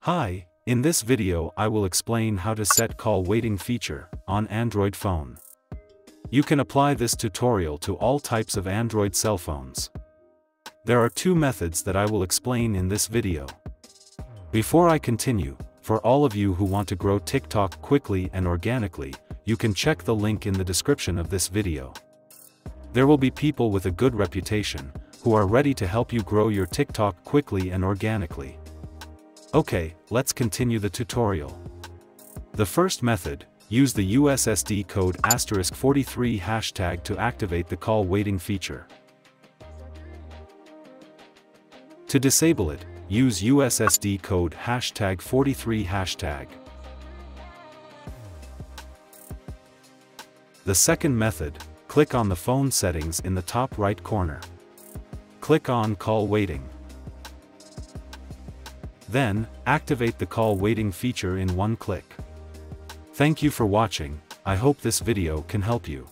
Hi, in this video I will explain how to set call waiting feature on Android phone. You can apply this tutorial to all types of Android cell phones. There are two methods that I will explain in this video. Before I continue, for all of you who want to grow TikTok quickly and organically, you can check the link in the description of this video. There will be people with a good reputation, who are ready to help you grow your TikTok quickly and organically. Okay, let's continue the tutorial. The first method, use the USSD code *43 hashtag to activate the call waiting feature. To disable it, use USSD code #43 hashtag. The second method, click on the phone settings in the top right corner. Click on Call Waiting. Then, activate the call waiting feature in one click. Thank you for watching. I hope this video can help you.